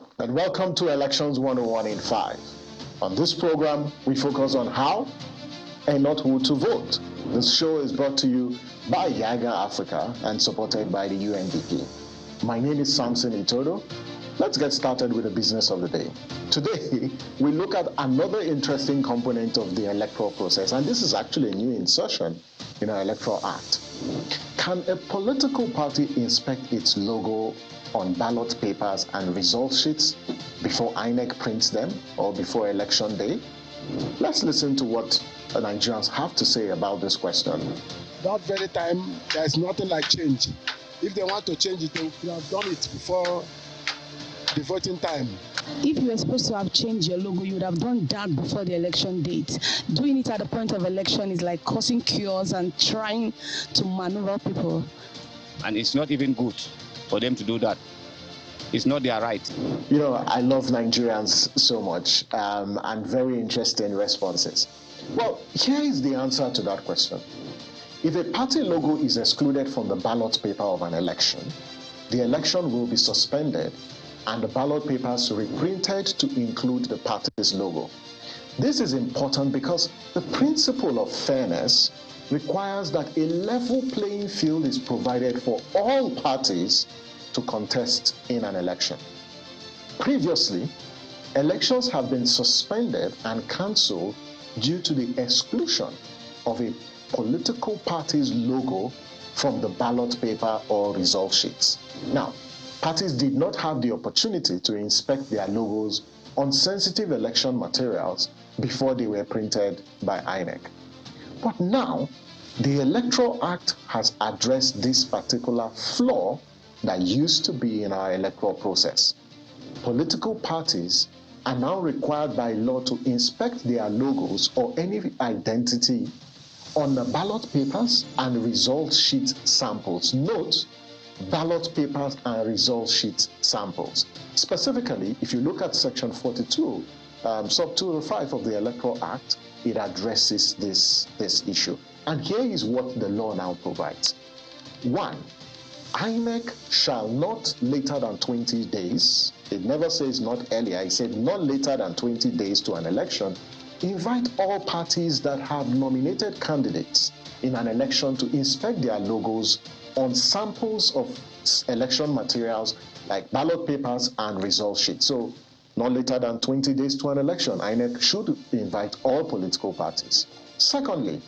Hello, and welcome to Elections 101 in 5. On this program, we focus on how and not who to vote. This show is brought to you by Yaga Africa and supported by the UNDP. My name is Samson Itodo. Let's get started with the business of the day. Today, we look at another interesting component of the electoral process, and this is actually a new insertion in our Electoral Act. Can a political party inspect its logo on ballot papers and result sheets before INEC prints them or before election day? Let's listen to what Nigerians have to say about this question. That very time, there's nothing like change. If they want to change it, they would have done it before the voting time. If you were supposed to have changed your logo, you would have done that before the election date. Doing it at the point of election is like causing chaos and trying to maneuver people. And it's not even good for them to do that. It's not their right. You know, I love Nigerians so much and very interesting responses. Well, here is the answer to that question. If a party logo is excluded from the ballot paper of an election, the election will be suspended and the ballot papers reprinted to include the party's logo. This is important because the principle of fairness requires that a level playing field is provided for all parties to contest in an election. Previously, elections have been suspended and cancelled due to the exclusion of a political party's logo from the ballot paper or result sheets. Now, parties did not have the opportunity to inspect their logos on sensitive election materials before they were printed by INEC. But now, the Electoral Act has addressed this particular flaw that used to be in our electoral process. Political parties are now required by law to inspect their logos or any identity on the ballot papers and result sheet samples. Note, ballot papers and result sheet samples. Specifically, if you look at section 42, sub 205 of the Electoral Act, it addresses this issue. And here is what the law now provides. 1, INEC shall not later than 20 days, it never says not earlier, it said not later than 20 days to an election, invite all parties that have nominated candidates in an election to inspect their logos on samples of election materials like ballot papers and result sheets. So, not later than 20 days to an election, INEC should invite all political parties. Secondly,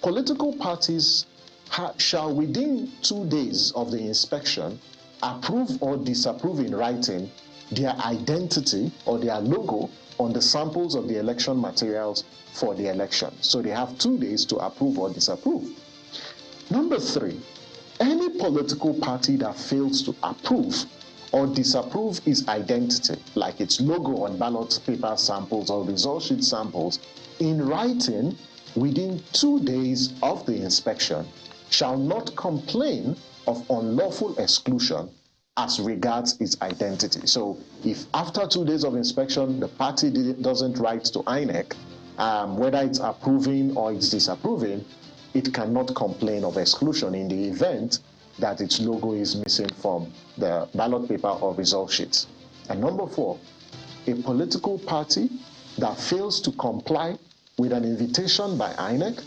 political parties shall within 2 days of the inspection approve or disapprove in writing their identity or their logo on the samples of the election materials for the election. So they have 2 days to approve or disapprove. Number 3, any political party that fails to approve or disapprove its identity, like its logo on ballot paper samples or result sheet samples, in writing within 2 days of the inspection, shall not complain of unlawful exclusion as regards its identity. So if after 2 days of inspection, the party doesn't write to INEC, whether it's approving or it's disapproving, it cannot complain of exclusion in the event that its logo is missing from the ballot paper or result sheets. And number 4, a political party that fails to comply with an invitation by INEC,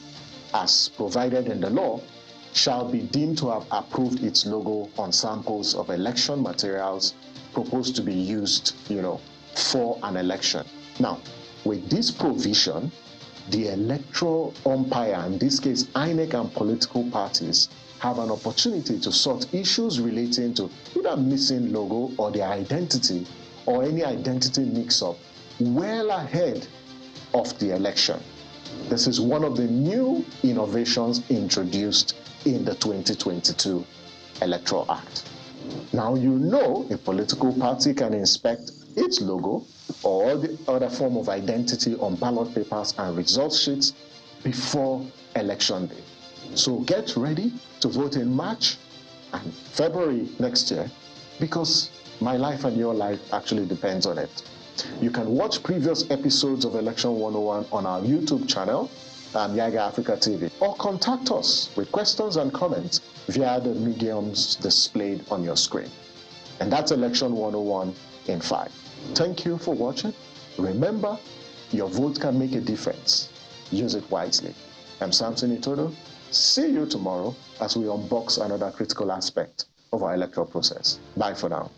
as provided in the law, shall be deemed to have approved its logo on samples of election materials proposed to be used, for an election. Now, with this provision, the electoral umpire, in this case INEC and political parties, have an opportunity to sort issues relating to either missing logo or their identity or any identity mix-up well ahead of the election. This is one of the new innovations introduced in the 2022 Electoral Act. Now you know a political party can inspect its logo or the other form of identity on ballot papers and result sheets before election day. So get ready to vote in March and February next year, because my life and your life actually depends on it. You can watch previous episodes of Election 101 on our YouTube channel, Yaga Africa TV, or contact us with questions and comments via the mediums displayed on your screen. And that's Election 101 in 5. Thank you for watching. Remember, your vote can make a difference. Use it wisely. I'm Samson Itodo. See you tomorrow as we unbox another critical aspect of our electoral process. Bye for now.